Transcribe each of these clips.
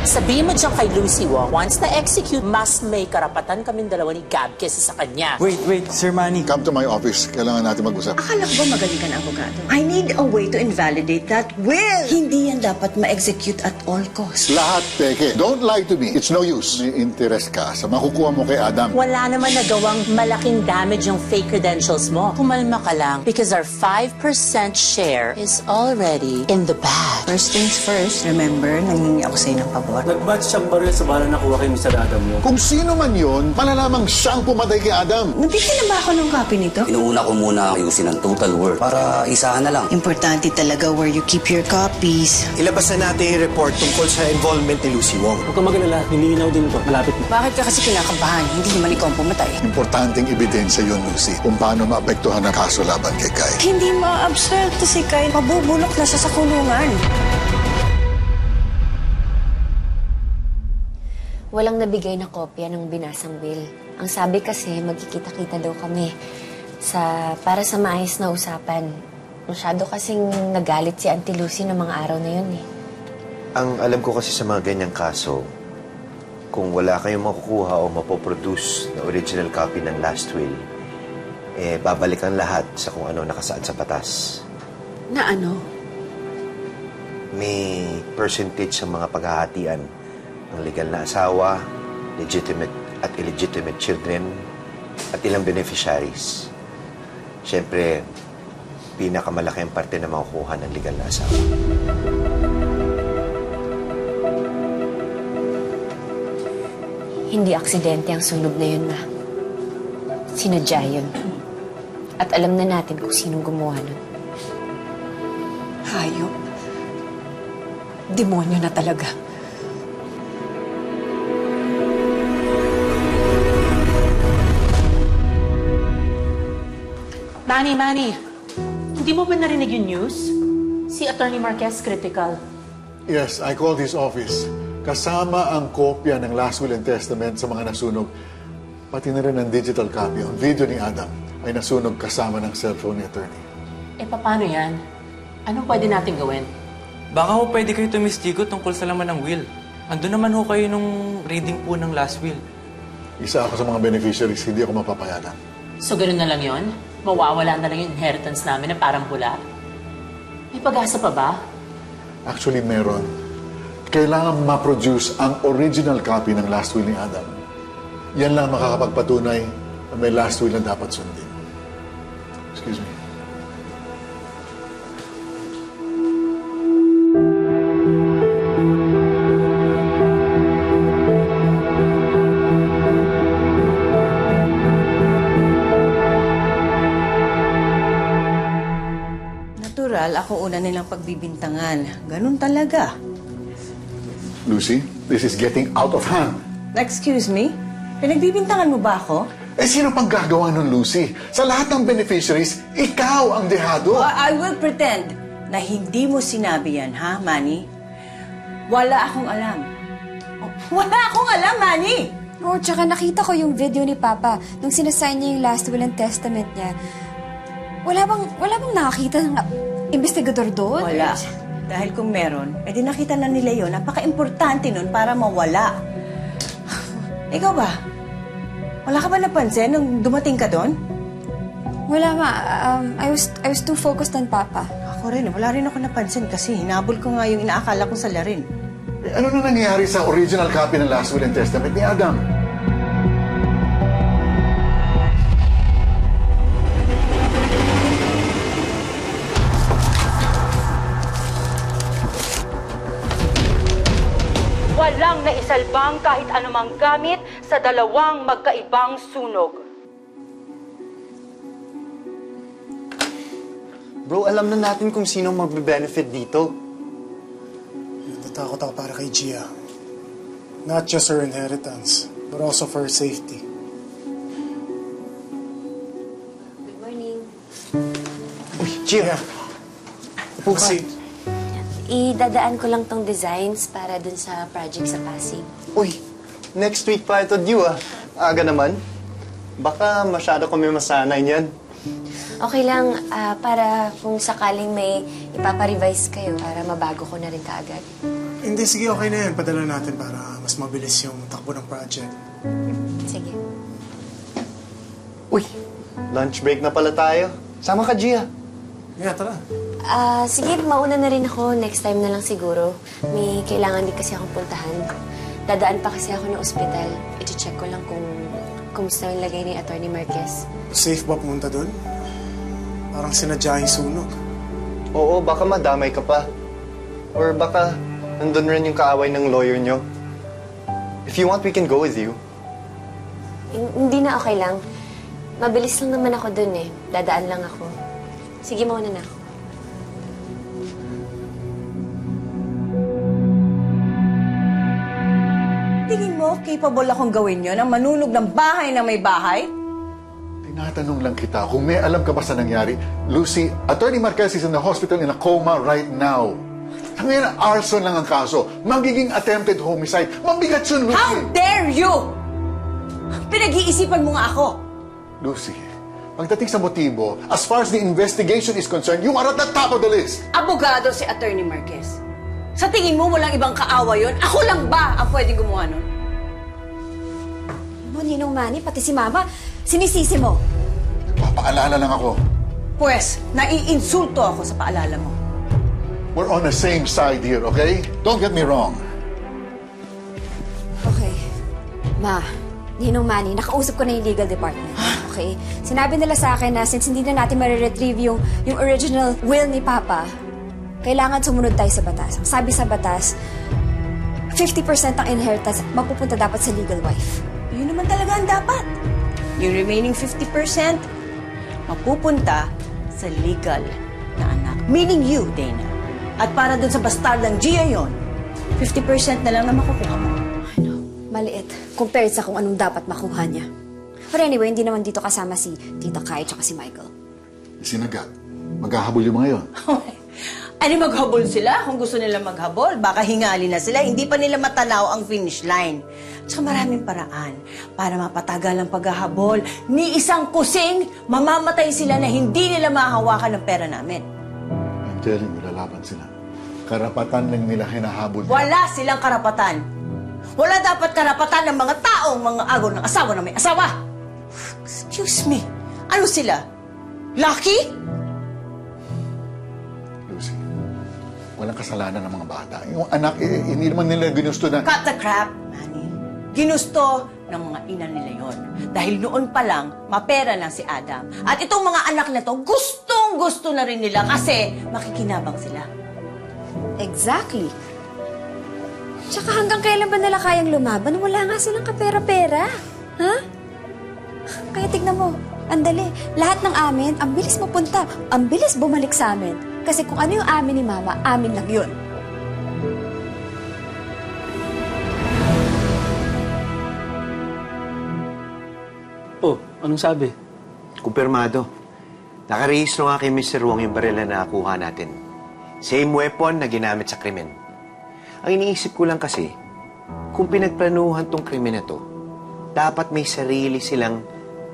Sabihin mo dyan kay Lucy Wong, once na-execute, mas may karapatan kaming dalawa ni Gab kesa sa kanya. Wait, Sir Manny. Come to my office. Kailangan natin mag-usap. Akala ko ba magaling ka na abogado? I need a way to invalidate that will. Hindi yan dapat ma-execute at all costs. Lahat, peke. Don't lie to me. It's no use. May interest ka sa makukuha mo kay Adam. Wala naman nagawang malaking damage yung fake credentials mo. Kumalma ka lang because our 5% share is already in the bag. First things first, remember, nangingi ako sa'yo ng pabor. Nag-batch siyang baril sa bala nakuha kay Mr. Adam yun. Kung sino man yun, malalamang siyang pumatay kay Adam. Nabigyan na ba ako ng copy nito? Inuuna ko muna ayusin ang total worth para isahan na lang. Importante talaga where you keep your copies. Ilabas na natin yung report tungkol sa involvement ni Lucy Wong. Huwag kang mag-alala, nilinaw din ito. Malapit na. Bakit ka kasi kinakabahan? Hindi naman ikaw ang pumatay. Importanteng ebidensya yun, Lucy, kung paano maapektuhan ang kaso laban kay Kai. Hindi ma-absuelto si Kai. Mabubulok na siya sa kulungan. Walang nabigay na kopya ng binasang will. Ang sabi kasi, magkikita-kita daw kami para sa maayos na usapan. Masyado kasing nagalit si Auntie Lucy ng mga araw na yun eh. Ang alam ko kasi sa mga ganyang kaso, kung wala kayong makukuha o mapoproduce na original copy ng last will, babalikan lahat sa kung ano nakasaad sa batas. Na ano? May percentage sa mga paghahatian ng legal na asawa, legitimate at illegitimate children, at ilang beneficiaries. Siyempre, pinakamalaki ang parte na makukuha ng legal na asawa. Hindi aksidente ang sunog na yun, Ma. Sinadya yun. At alam na natin kung sinong gumawa nun. Hayop. Demonyo na talaga. Manny, hindi mo ba narinig yung news? Si Attorney Marquez critical. Yes, I called his office. Kasama ang kopya ng last will and testament sa mga nasunog. Pati na rin ang digital copy. Ang video ni Adam ay nasunog kasama ng cellphone ni attorney. Paano yan? Anong pwede natin gawin? Baka ho pwede kayo tumistigo tungkol sa laman ng will. Andun naman ho kayo nung reading po ng last will. Isa ako sa mga beneficiaries, hindi ako mapapayagan. So, gano'n na lang yon? Mawawala na lang yung inheritance namin na parang bula? May pag-asa pa ba? Actually, meron. Kailangan ma-produce ang original copy ng last will ni Adam. Yan lang makakapagpatunay na may last will na dapat sundin. Excuse me. Natural, ako una nilang pagbibintangan. Ganun talaga. Lucy, this is getting out of hand. Excuse me? Pinagbibintangan mo ba ako? Sino pang gagawa nun, Lucy? Sa lahat ng beneficiaries, ikaw ang dehado. I will pretend na hindi mo sinabi yan, ha, Manny? Wala akong alam. Wala akong alam, Manny! Oo, tsaka nakita ko yung video ni Papa nung sinasign niya yung last will and testament niya. Wala bang nakakita ng investigador doon? Wala. Dahil kung meron, edi nakita na nila yun. Napaka-importante nun para mawala. Ikaw ba? Wala ka ba napansin nung dumating ka doon? Wala, Ma. I was too focused on Papa. Ako rin. Wala rin ako napansin kasi hinabol ko nga yung inaakala kong salarin. Ano na nangyayari sa original copy ng last will and testament ni Adam? Walang naisalbang kahit anumang gamit sa dalawang magkaibang sunog. Bro, alam na natin kung sino magbe-benefit dito. Natatakot ako para kay Gia. Not just her inheritance, but also for her safety. Good morning. Uy, Gia! Upo ka. Idadaan ko lang tong designs para dun sa project sa Pasig. Uy, next week pa ito due ah. Aga naman. Baka masyado kami masanay niyan. Okay lang, para kung sakaling may ipaparevise kayo para mabago ko na rin kaagad. Hindi, sige, okay na yan. Padala natin para mas mabilis yung takbo ng project. Sige. Uy, lunch break na pala tayo. Sama ka, Gia. Yeah, tara. Sige, mauna na rin ako. Next time na lang siguro. May kailangan din kasi akong puntahan. Dadaan pa kasi ako ng ospital. I-check ko lang kung kumusta yung lagay ni Atty. Marquez. Safe ba pumunta dun? Parang sinadya yung sunog. Oo, baka madamay ka pa. Or baka nandun rin yung kaaway ng lawyer nyo. If you want, we can go with you. Hindi na, okay lang. Mabilis lang naman ako dun eh. Dadaan lang ako. Sige, mauna na ako. Tingin mo, capable akong gawin yun, ang manunog ng bahay na may bahay? Tinatanong lang kita kung may alam ka ba sa nangyari. Lucy, Atty. Marquez is in the hospital in a coma right now. Ngayon, arson lang ang kaso. Magiging attempted homicide. Mabigat yun, Lucy. How dare you! Pinag-iisipan mo nga ako. Lucy, pagdating sa motibo, as far as the investigation is concerned, you are at the top of the list. Abogado si Atty. Marquez. Sa tingin mo walang ibang kaawa yon? Ako lang ba ang pwedeng gumawa nun? Mo, Ninong Manny, pati si Mama, sinisisi mo. Papaalala lang ako. Pwes, naiinsulto ako sa paalala mo. We're on the same side here, okay? Don't get me wrong. Okay. Ma, Ninong Manny, nakausap ko na yung legal department. Okay? Sinabi nila sa akin na since hindi na natin mariretrieve yung original will ni Papa, kailangan sumunod tayo sa batas. Ang sabi sa batas, 50% ang inheritance mapupunta dapat sa legal wife. Yun naman talaga ang dapat. Yung remaining 50% mapupunta sa legal na anak. Meaning you, Dana. At para dun sa bastardang Gia yon, 50% na lang na makukuha mo. Maliit. Compared sa kung anong dapat makuha niya. But anyway, hindi naman dito kasama si Tita Kai at si Michael. Sinagat. Maghahabol yung mga yon. Ano maghabol sila? Kung gusto nila maghabol, baka hingali na sila. Hindi pa nila matanaw ang finish line. Tsaka maraming paraan para mapatagal ang paghahabol. Ni isang kusing, mamamatay sila na hindi nila mahahawakan ng pera namin. I'm telling you, lalaban sila. Karapatan lang nila hinahabol. Wala silang karapatan. Wala dapat karapatan ng mga taong mga agaw ng asawa na may asawa. Excuse me. Ano sila? Lucky? Lucy, walang kasalanan ng mga bata. Yung anak, hindi naman nila ginusto na... Cut the crap, Manny. Ginusto ng mga ina nila yon. Dahil noon pa lang, mapera na si Adam. At itong mga anak na to, gustong-gusto na rin nila kasi makikinabang sila. Exactly. Tsaka hanggang kailan ba nila kayang lumaban? Wala nga silang kapera-pera. Ha? Kaya tignan mo, andali, lahat ng amin, ang bilis mapunta, ang bilis bumalik sa amin. Kasi kung ano yung amin ni Mama, amin lang yun. Oh, anong sabi? Kumpirmado. Nakarehistro nga kay Mr. Wong yung baril na nakakuha natin. Same weapon na ginamit sa krimen. Ang iniisip ko lang kasi, kung pinagplanuhan tong krimen na to, dapat may sarili silang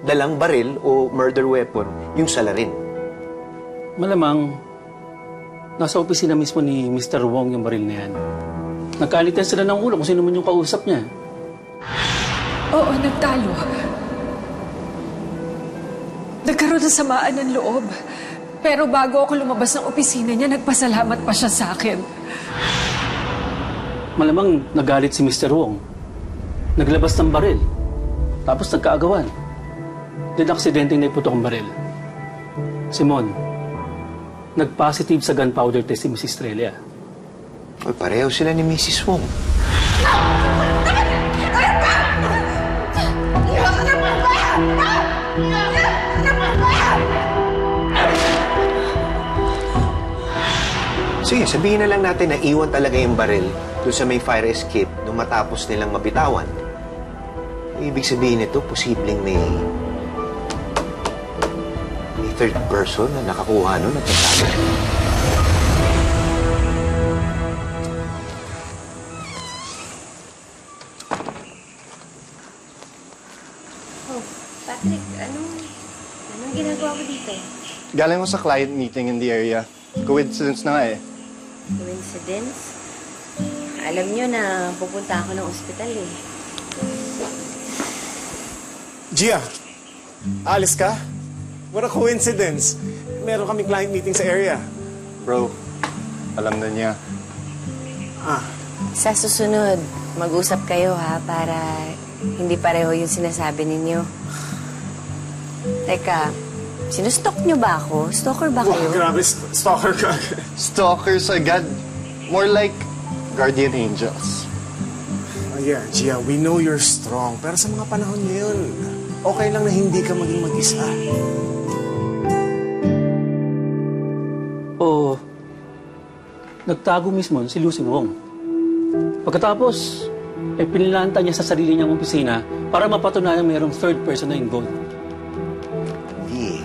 dalang baril o murder weapon yung salarin. Malamang, nasa opisina mismo ni Mr. Wong yung baril na yan. Nagkaalitan sila ng ulo kung sino man yung kausap niya. Oo, nagtalo. Nagkaroon ng samaan ng loob. Pero bago ako lumabas ng opisina niya, nagpasalamat pa siya sa akin. Malamang nagalit si Mr. Wong. Naglabas ng baril. Tapos nagkaagawan. Then aksidenteng naiputok ang baril. Simon, nag-positive sa gunpowder test si Miss Estrella. Oy, pareho sila ni Mrs. Wong. Sige, sabihin na lang natin na iwan talaga yung baril doon sa may fire escape nung matapos nilang mabitawan. Ibig sabihin nito, posibleng may third person na nakakuha nun at nasabi. Oh, Patrick, anong ginagawa mo dito? Galing ko sa client meeting in the area. Coincidence na nga eh. Coincidence? Alam niyo na pupunta ako ng ospital eh. Gia, alis ka? What a coincidence. Meron kaming client meeting sa area. Bro, alam na niya. Sa susunod, mag-usap kayo ha para hindi pareho yung sinasabi ninyo. Teka, sinustok niyo ba ako? Stalker ba kayo? Grabe, stalker ka. Stalkers agad. More like guardian angels. Yeah, Gia, we know you're strong. Pero sa mga panahon ngayon, okay lang na hindi ka maging mag-isa. O, nagtago mismo si Lucy Wong. Pagkatapos, pinilanta niya sa sarili niyang opisina para mapatunayan mayroong third person na involved. Hindi.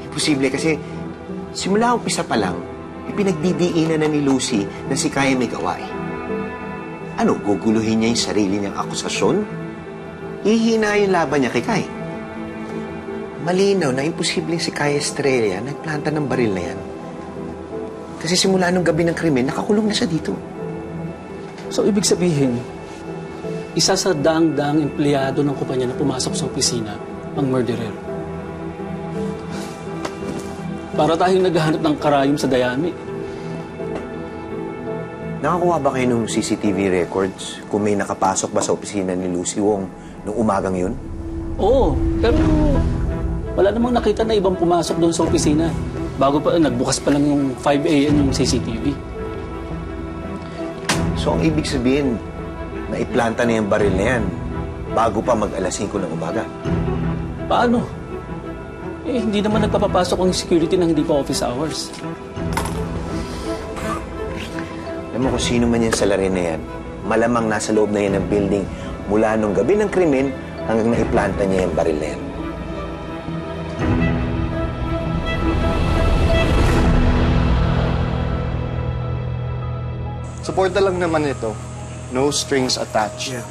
Imposible kasi simula umpisa pa lang, ipinagdidiinan na ni Lucy na si Kaya may gawa eh. Ano, guguluhin niya yung sarili niyang akusasyon? Ihina yung laban niya kay Kai. Malinaw na imposible si Kai Estrella nagplanta ng baril na yan. Kasi simula nung gabi ng krimen, nakakulong na siya dito. So, ibig sabihin, isa sa daang-daang empleyado ng kumpanya na pumasok sa opisina ang murderer. Para tayong naghahanap ng karayom sa dayami. Nakakuha ba kayo ng CCTV records kung may nakapasok ba sa opisina ni Lucy Wong nung umagang yun? Oo, pero wala namang nakita na ibang pumasok doon sa opisina. Bago pa, nagbukas pa lang yung 5 a.m. yung CCTV. So, ang ibig sabihin, naiplanta na yung baril na yan bago pa mag-alas 5 ng umaga. Paano? Hindi naman nagpapapasok ang security nang hindi pa office hours. Alam mo kung sino man yung salarin na yan, malamang nasa loob na yan ng building mula nung gabi ng krimen hanggang naiplanta niya yung baril na yan. Suporta lang naman ito. No strings attached. Yeah.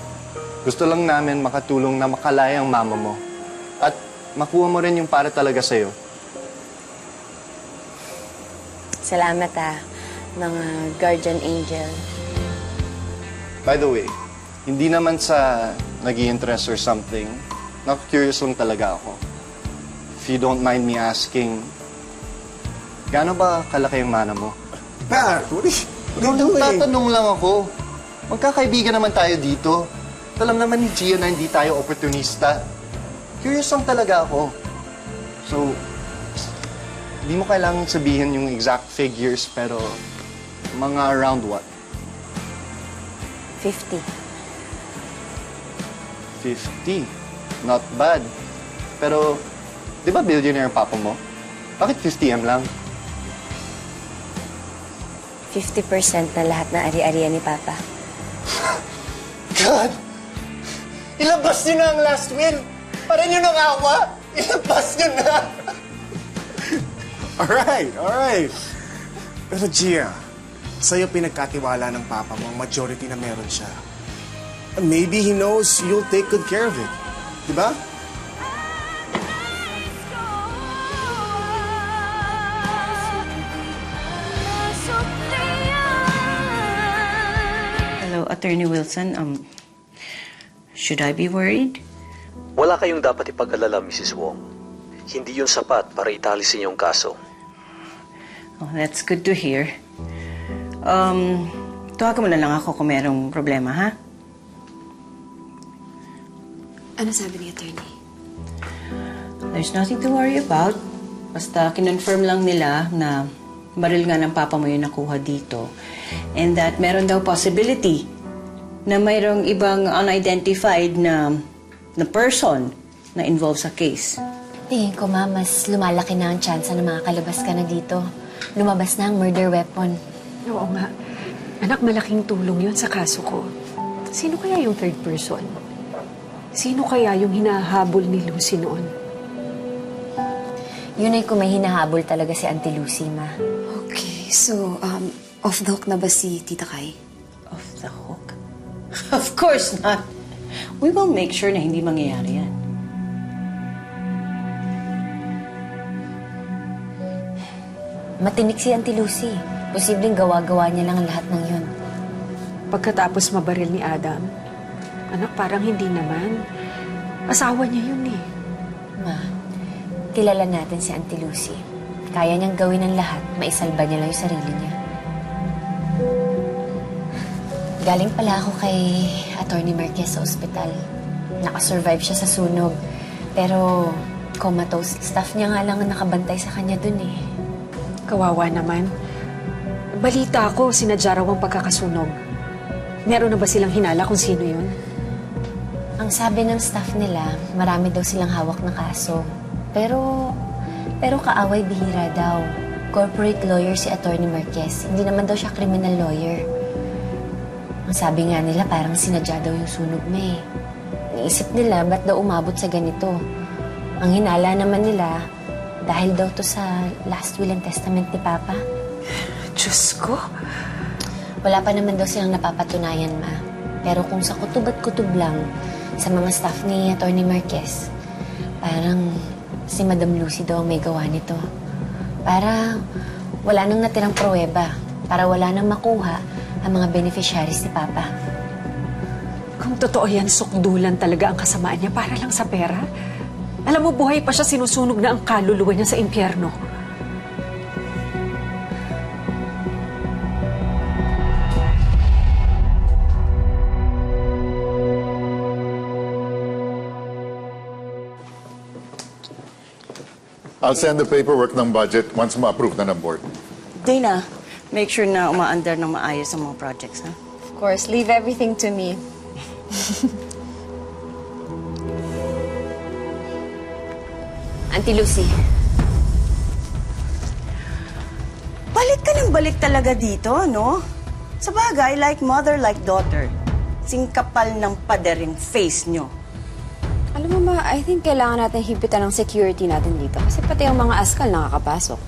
Gusto lang namin makatulong na makalaya ang mama mo. At makuha mo rin yung para talaga sa'yo. Salamat mga guardian angel. By the way, hindi naman sa nag-i-interest or something. Curious lang talaga ako. If you don't mind me asking, gaano ba kalaki yung mana mo? Pat, what are you doing? Tatanong lang ako. Magkakaibigan naman tayo dito. Alam naman ni Gia na hindi tayo opportunista. Curious lang talaga ako. So, hindi mo kailangan sabihin yung exact figures, pero mga around what? 50. 50. Not bad. Pero, di ba billionaire ang papa mo? Bakit 50M lang? 50% na lahat ng ari-arian ni Papa. God! Ilabas niyo na ang last will! Para niyo nang awa! Ilabas niyo na! Alright. Pero Gia, sa'yo pinagkatiwala ng papa mo ang majority na meron siya. Maybe he knows you'll take good care of it. Diba? Hello, Attorney Wilson. Should I be worried? Wala kayong dapat ipag-alala, Mrs. Wong. Hindi yun sapat para italisin yung kaso. Oh, that's good to hear. Tawagan mo na lang ako kung merong problema, ha? Ano sabi ni attorney? There's nothing to worry about. Basta kinonfirm lang nila na baril nga ng papa mo yung nakuha dito. And that meron daw possibility na mayroong ibang unidentified na person na involved sa case. Tingin ko, Ma, mas lumalaki na ang tsansa na makakalabas ka na dito. Lumabas na ang murder weapon. Oo nga. Anak, malaking tulong yun sa kaso ko. Sino kaya yung third person? Sino kaya yung hinahabol ni Lucy noon? Yun ay kung may hinahabol talaga si Auntie Lucy, Ma. Okay, so, off the hook na ba si Tita Kai? Off the hook? Of course not. We will make sure na hindi mangyayari yan. Matinik si Auntie Lucy. Posibleng gawa-gawa niya lang ang lahat ng yun. pagkatapos mabaril ni Adam? Anak, parang hindi naman. Asawa niya yun eh. Ma, kilala natin si Auntie Lucy. Kaya niyang gawin ang lahat, maisalba niya lang yung sarili niya. Galing pala ako kay Attorney Marquez sa ospital. Nakasurvive siya sa sunog. Pero comatose. Staff niya nga lang ang nakabantay sa kanya dun eh. Kawawa naman. Balita ko, sinadya raw ang pagkakasunog. Meron na ba silang hinala kung sino yun? Ang sabi ng staff nila, marami daw silang hawak na kaso. Pero kaaway bihira daw. Corporate lawyer si Attorney Marquez. Hindi naman daw siya criminal lawyer. Ang sabi nga nila, parang sinadya daw yung sunog mo eh. Naisip nila, ba't daw umabot sa ganito? Ang hinala naman nila, dahil daw to sa last will and testament ni Papa. Diyos ko. Wala pa naman daw silang napapatunayan, Ma. Pero kung sa kutob at kutob lang, sa mga staff ni Attorney Marquez, parang si Madam Lucy daw may gawa nito. Para wala nang natirang pruweba. Para wala nang makuha ang mga beneficiaries ni Papa. Kung totoo yan, sukdulan talaga ang kasamaan niya para lang sa pera. Alam mo, buhay pa siya, sinusunog na ang kaluluwa niya sa impyerno. I'll send the paperwork ng budget once ma-approve na ng board. Dana, make sure na umaandar ng maayos ang mga projects, ha? Of course, leave everything to me. Auntie Lucy. Balik ka ng balik talaga dito, no? Sa bagay, like mother, like daughter. Singkapal ng pader yung face nyo. Alam mo, Ma, I think kailangan natin hipitan ng security natin dito. Kasi pati ang mga askal nakakapasok.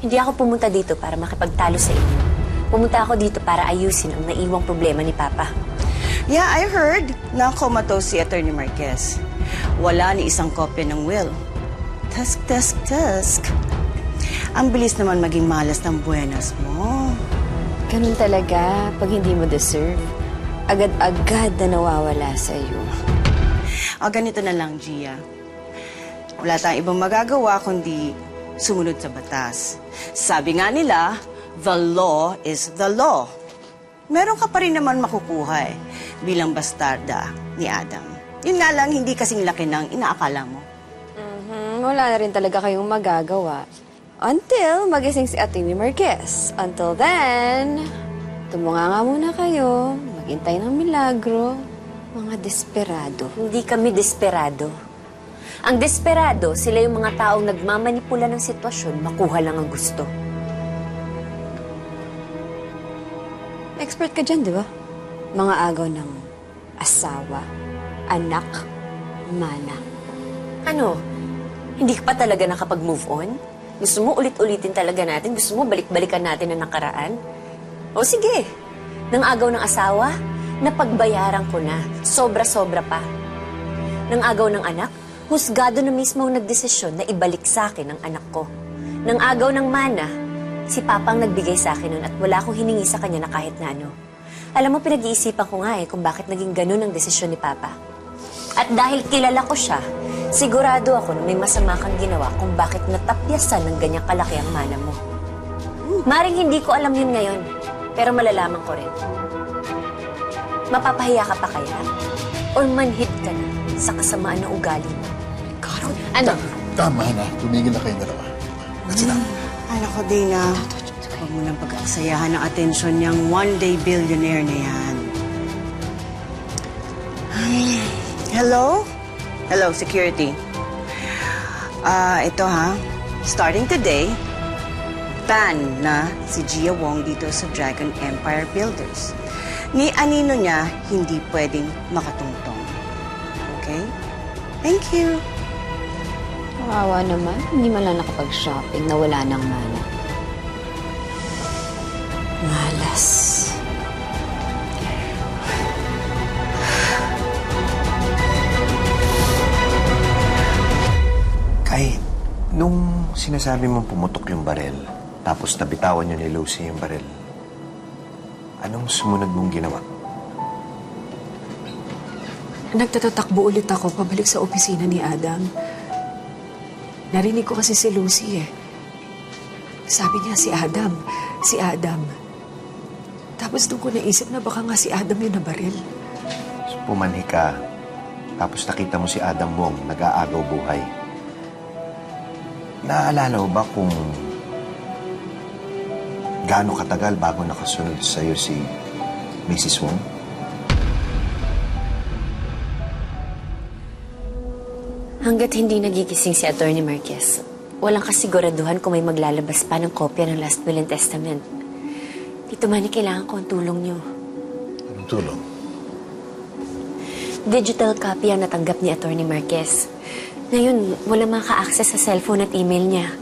Hindi ako pumunta dito para makipagtalo sa inyo. Pumunta ako dito para ayusin ang naiwang problema ni Papa. Yeah, I heard na comatose si Attorney Marquez. Wala ni isang kopya ng will. Tusk. Ang bilis naman maging malas ng buenas mo. Ganun talaga pag hindi mo deserve. Agad-agad na nawawala sa'yo. O ganito na lang, Gia. Wala tayong ibang magagawa kundi sumunod sa batas. Sabi nga nila, the law is the law. Meron ka pa rin naman makukuha bilang bastarda ni Adam. Yun nga lang, hindi kasing laki ng inaakala mo. Wala na rin talaga kayong magagawa. Until magising si Atty. Marquez. Until then, tumunga nga muna kayo. Maghintay ng milagro. Mga desperado. Hindi kami desperado. Ang desperado, sila yung mga taong nagmamanipula ng sitwasyon, makuha lang ang gusto. Expert ka dyan, di ba? Mga agaw ng asawa, anak, mana. Ano? Hindi ka pa talaga nakapag-move on? Gusto mo ulit-ulitin talaga natin? Gusto mo balik-balikan natin ang nakaraan? O sige, nang agaw ng asawa, napagbayaran ko na. Sobra-sobra pa. Nang agaw ng anak, husgado na mismo ang nagdesisyon na ibalik sa akin ang anak ko. Nang agaw ng mana, si Papa ang nagbigay sa akin nun at wala akong hiningi sa kanya na kahit na ano. Alam mo, pinag-iisipan ko nga kung bakit naging ganun ang desisyon ni Papa. At dahil kilala ko siya, sigurado ako na may masama kang ginawa kung bakit natapyasan ng ganyang kalaki ang mana mo. Maring hindi ko alam yun ngayon, pero malalaman ko rin. Mapapahiya ka pa kaya? Or manhid ka na sa kasamaan ng ugali mo? Ano? Tama na. Tumigil na kayo dalawa. That's enough. Ano ko, Dana? Huwag mo nang pag-aksayahan ng atensyon niyang one-day billionaire na yan. Hello? Hello, security. Ito ha. Starting today, ban na si Gia Wong dito sa Dragon Empire Builders. Ni anino niya, hindi pwedeng makatungtong. Okay? Thank you. Kawawa naman. Hindi man lang nakapag-shopping na wala ng mana. Malas. Kay, nung sinasabi mong pumutok yung barel, tapos nabitawan nyo ni Lucy yung barel, anong sumunod mong ginawa? Nagtatatakbo ulit ako pabalik sa opisina ni Adam. Narinig ko kasi si Lucy eh. Sabi niya si Adam. Tapos doon ko naisip na baka nga si Adam yung nabaril. So, pumanhi ka, tapos nakita mo si Adam Wong nag-aagaw buhay. Naalala mo ba kung gaano katagal bago nakasunod sa'yo si Mrs. Wong? Hanggat hindi nagigising si Atty. Marquez, walang kasiguraduhan kung may maglalabas pa ng kopya ng Last Will and Testament. Tito Manny, kailangan ko ang tulong niyo. Anong tulong? Digital copy ang natanggap ni Atty. Marquez. Ngayon, wala maka-access sa cellphone at email niya.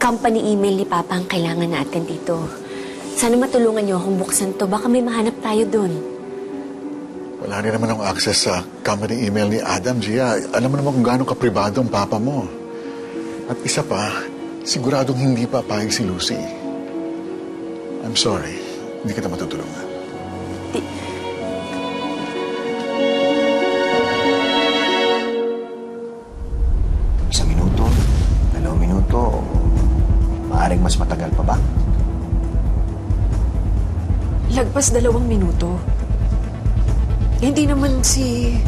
Company email ni Papa ang kailangan natin dito. Sana matulungan niyo akong buksan to. Baka may mahanap tayo doon. Wala rin naman akong access sa company email ni Adam, Gia. Alam mo naman kung gaano kapribado ang papa mo. At isa pa, siguradong hindi pa payag si Lucy. I'm sorry. Hindi kita matutulungan. Isang minuto, 2 minuto, maaaring mas matagal pa ba? Lagpas 2 minuto. Hindi naman si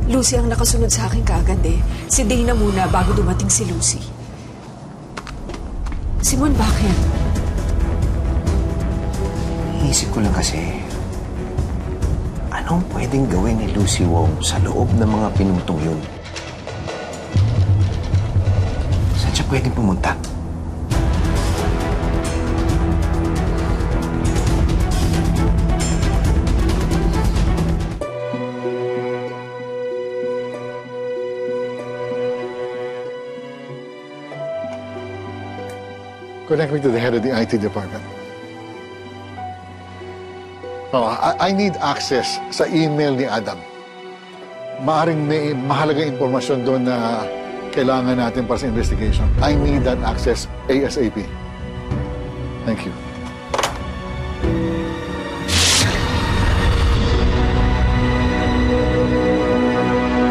Lucy ang nakasunod sa akin kaagad eh. Si Dana muna bago dumating si Lucy. Simon, bakit? Iisip ko lang kasi, anong pwedeng gawin ni Lucy Wong sa loob ng mga pinutong yun? Saan siya pwedeng pumunta? Connect me to the head of the IT department. Oh, I need access sa email ni Adam. Maaring may mahalagang impormasyon doon na kailangan natin para sa investigation. I need that access ASAP. Thank you.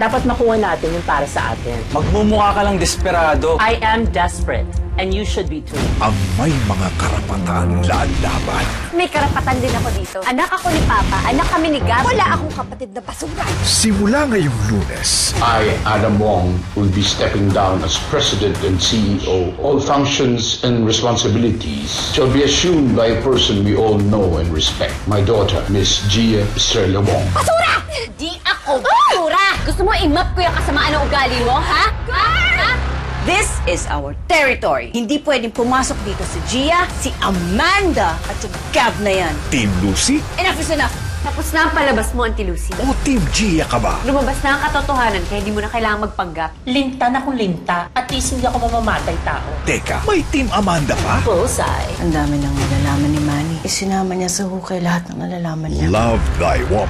Dapat makuha natin yung para sa atin. Magmumukha ka lang desperado. I am desperate, and you should be too. Ang may mga karapatan laban. May karapatan din ako dito. Anak ako ni Papa, anak kami ni Gab. Wala akong kapatid na basura. Simula ngayong Lunes, I, Adam Wong, will be stepping down as President and CEO. All functions and responsibilities shall be assumed by a person we all know and respect. My daughter, Miss Gia Estrella Wong. Basura! Di ako basura! Gusto mo i-map ko yung kasamaan ng ugali mo, ha? This is our territory. Hindi pwedeng pumasok dito si Gia, si Amanda, at yung Gab na yan. Team Lucy Enough is enough. Tapos na ang palabas mo, Auntie Lucy. o Team Gia ka ba? Lumabas na ang katotohanan kaya hindi mo na kailangan magpanggap. Linta na kung linta. At least hindi ako mamamatay tao. Teka, may Team Amanda pa? Bullseye. Ang dami nang nalalaman ni Manny. Isinama niya sa hukay lahat ng nalalaman niya. Love Thy Woman.